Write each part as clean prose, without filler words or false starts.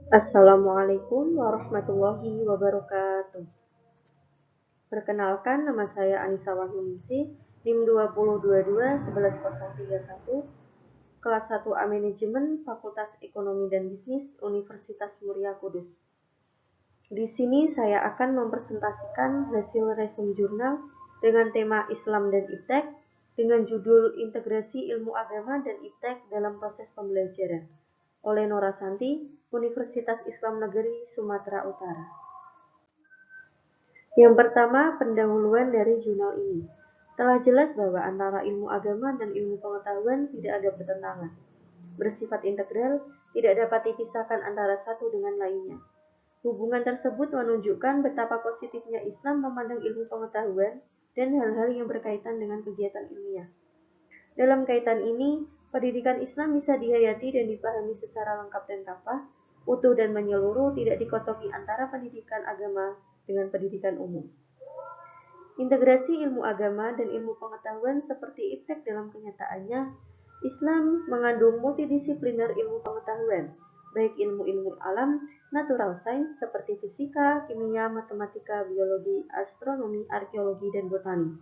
Assalamualaikum warahmatullahi wabarakatuh. Perkenalkan, nama saya Anissa Wahyuningsih, NIM 2022-11031, kelas 1A Manajemen, Fakultas Ekonomi dan Bisnis, Universitas Muria Kudus. Di sini saya akan mempresentasikan hasil resume jurnal dengan tema Islam dan Iptek dengan judul Integrasi Ilmu Agama dan Iptek dalam Proses Pembelajaran oleh Nora Santi, Universitas Islam Negeri Sumatera Utara. Yang pertama, pendahuluan dari jurnal ini. Telah jelas bahwa antara ilmu agama dan ilmu pengetahuan tidak ada pertentangan. Bersifat integral, tidak dapat dipisahkan antara satu dengan lainnya. Hubungan tersebut menunjukkan betapa positifnya Islam memandang ilmu pengetahuan dan hal-hal yang berkaitan dengan kegiatan ilmiah. Dalam kaitan ini, pendidikan Islam bisa dihayati dan dipahami secara lengkap dan kafah, utuh dan menyeluruh, tidak dikotomi antara pendidikan agama dengan pendidikan umum. Integrasi ilmu agama dan ilmu pengetahuan seperti iptek dalam kenyataannya, Islam mengandung multidisipliner ilmu pengetahuan, baik ilmu-ilmu alam, natural science seperti fisika, kimia, matematika, biologi, astronomi, arkeologi, dan botani.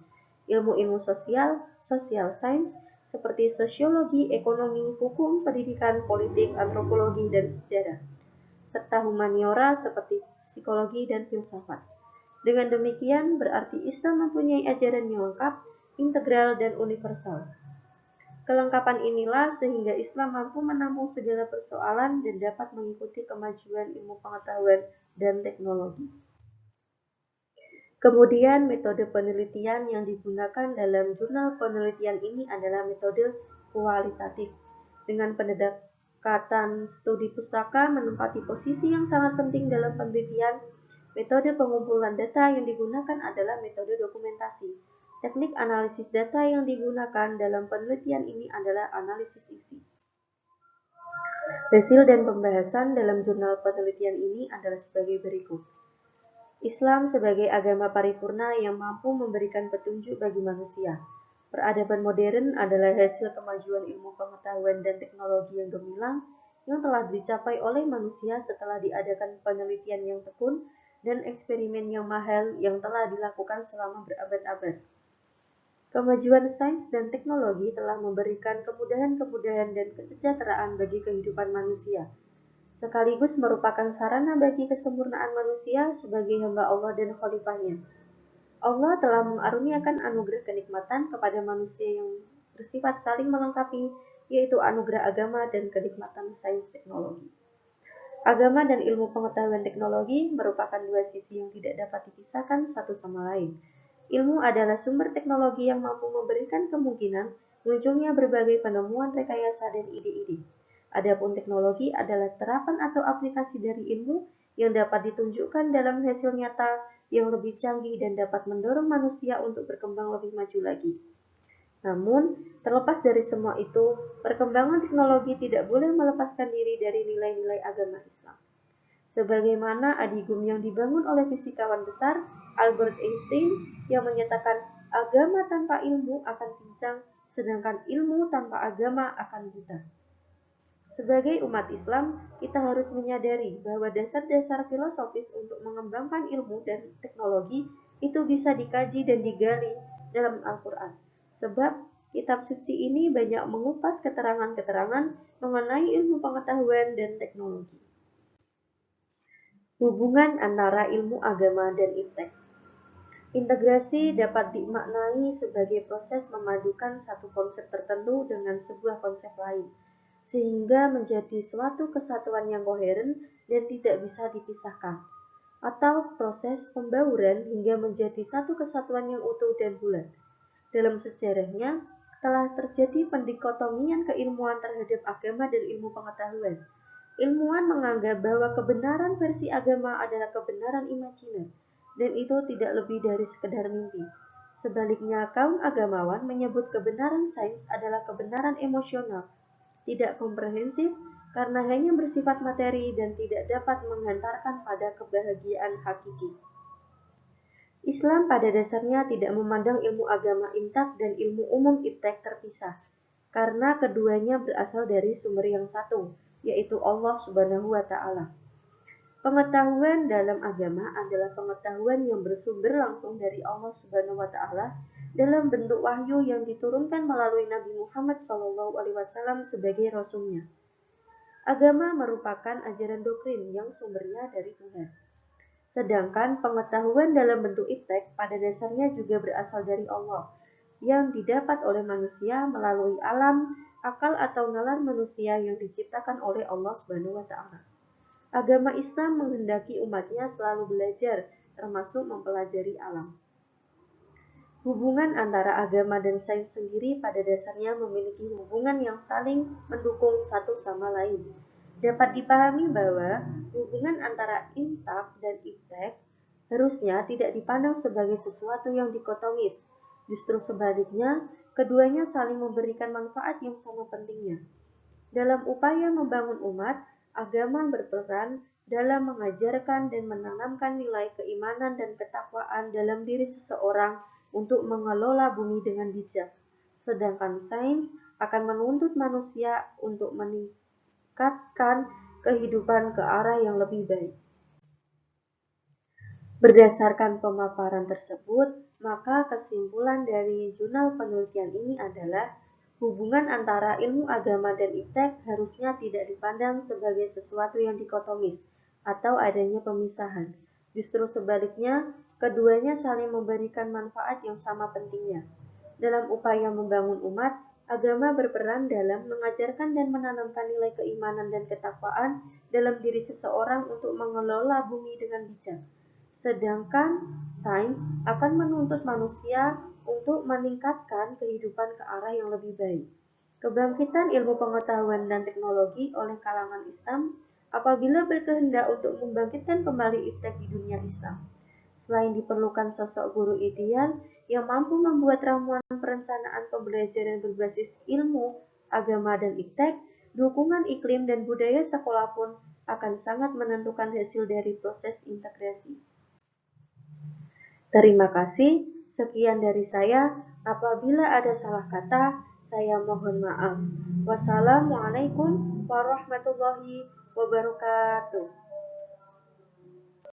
Ilmu-ilmu sosial, social science, seperti sosiologi, ekonomi, hukum, pendidikan, politik, antropologi, dan sejarah, serta humaniora seperti psikologi dan filsafat. Dengan demikian, berarti Islam mempunyai ajaran yang lengkap, integral, dan universal. Kelengkapan inilah sehingga Islam mampu menampung segala persoalan dan dapat mengikuti kemajuan ilmu pengetahuan dan teknologi. Kemudian, metode penelitian yang digunakan dalam jurnal penelitian ini adalah metode kualitatif. Dengan pendekatan studi pustaka menempati posisi yang sangat penting dalam penelitian, metode pengumpulan data yang digunakan adalah metode dokumentasi. Teknik analisis data yang digunakan dalam penelitian ini adalah analisis isi. Hasil dan pembahasan dalam jurnal penelitian ini adalah sebagai berikut. Islam sebagai agama paripurna yang mampu memberikan petunjuk bagi manusia. Peradaban modern adalah hasil kemajuan ilmu pengetahuan dan teknologi yang gemilang yang telah dicapai oleh manusia setelah diadakan penelitian yang tekun dan eksperimen yang mahal yang telah dilakukan selama berabad-abad. Kemajuan sains dan teknologi telah memberikan kemudahan-kemudahan dan kesejahteraan bagi kehidupan manusia, sekaligus merupakan sarana bagi kesempurnaan manusia sebagai hamba Allah dan khalifahnya. Allah telah mengaruniakan anugerah kenikmatan kepada manusia yang bersifat saling melengkapi, yaitu anugerah agama dan kenikmatan sains teknologi. Agama dan ilmu pengetahuan teknologi merupakan dua sisi yang tidak dapat dipisahkan satu sama lain. Ilmu adalah sumber teknologi yang mampu memberikan kemungkinan munculnya berbagai penemuan, rekayasa, dan ide-ide. Adapun teknologi adalah terapan atau aplikasi dari ilmu yang dapat ditunjukkan dalam hasil nyata yang lebih canggih dan dapat mendorong manusia untuk berkembang lebih maju lagi. Namun, terlepas dari semua itu, perkembangan teknologi tidak boleh melepaskan diri dari nilai-nilai agama Islam. Sebagaimana adigum yang dibangun oleh fisikawan besar Albert Einstein yang menyatakan agama tanpa ilmu akan pincang, sedangkan ilmu tanpa agama akan buta. Sebagai umat Islam, kita harus menyadari bahwa dasar-dasar filosofis untuk mengembangkan ilmu dan teknologi itu bisa dikaji dan digali dalam Al-Quran. Sebab kitab suci ini banyak mengupas keterangan-keterangan mengenai ilmu pengetahuan dan teknologi. Hubungan antara ilmu agama dan iptek. Integrasi dapat dimaknai sebagai proses memadukan satu konsep tertentu dengan sebuah konsep lain, sehingga menjadi suatu kesatuan yang koheren dan tidak bisa dipisahkan, atau proses pembauran hingga menjadi satu kesatuan yang utuh dan bulat. Dalam sejarahnya, telah terjadi pendikotomian keilmuan terhadap agama dan ilmu pengetahuan. Ilmuwan menganggap bahwa kebenaran versi agama adalah kebenaran imajiner, dan itu tidak lebih dari sekedar mimpi. Sebaliknya, kaum agamawan menyebut kebenaran sains adalah kebenaran emosional, tidak komprehensif, karena hanya bersifat materi dan tidak dapat menghantarkan pada kebahagiaan hakiki. Islam pada dasarnya tidak memandang ilmu agama intak dan ilmu umum iptek terpisah, karena keduanya berasal dari sumber yang satu, yaitu Allah Subhanahu wa Ta'ala. Pengetahuan dalam agama adalah pengetahuan yang bersumber langsung dari Allah Subhanahu wa taala dalam bentuk wahyu yang diturunkan melalui Nabi Muhammad SAW sebagai rasulnya. Agama merupakan ajaran doktrin yang sumbernya dari Tuhan. Sedangkan pengetahuan dalam bentuk iptek pada dasarnya juga berasal dari Allah, yang didapat oleh manusia melalui alam, akal atau nalar manusia yang diciptakan oleh Allah Subhanahu wa taala. Agama Islam menghendaki umatnya selalu belajar, termasuk mempelajari alam. Hubungan antara agama dan sains sendiri pada dasarnya memiliki hubungan yang saling mendukung satu sama lain. Dapat dipahami bahwa hubungan antara intak dan iptek harusnya tidak dipandang sebagai sesuatu yang dikotomis. Justru sebaliknya, keduanya saling memberikan manfaat yang sama pentingnya. Dalam upaya membangun umat, agama berperan dalam mengajarkan dan menanamkan nilai keimanan dan ketakwaan dalam diri seseorang untuk mengelola bumi dengan bijak. Sedangkan sains akan menuntut manusia untuk meningkatkan kehidupan ke arah yang lebih baik. Berdasarkan pemaparan tersebut, maka kesimpulan dari jurnal penelitian ini adalah hubungan antara ilmu agama dan iptek harusnya tidak dipandang sebagai sesuatu yang dikotomis atau adanya pemisahan. Justru sebaliknya, keduanya saling memberikan manfaat yang sama pentingnya. Dalam upaya membangun umat, agama berperan dalam mengajarkan dan menanamkan nilai keimanan dan ketakwaan dalam diri seseorang untuk mengelola bumi dengan bijak. Sedangkan sains akan menuntut manusia untuk meningkatkan kehidupan ke arah yang lebih baik. Kebangkitan ilmu pengetahuan dan teknologi oleh kalangan Islam apabila berkehendak untuk membangkitkan kembali iptek di dunia Islam. Selain diperlukan sosok guru ideal yang mampu membuat ramuan perencanaan pembelajaran berbasis ilmu, agama, dan iptek, dukungan iklim dan budaya sekolah pun akan sangat menentukan hasil dari proses integrasi. Terima kasih, sekian dari saya. Apabila ada salah kata, saya mohon maaf. Wassalamualaikum warahmatullahi wabarakatuh.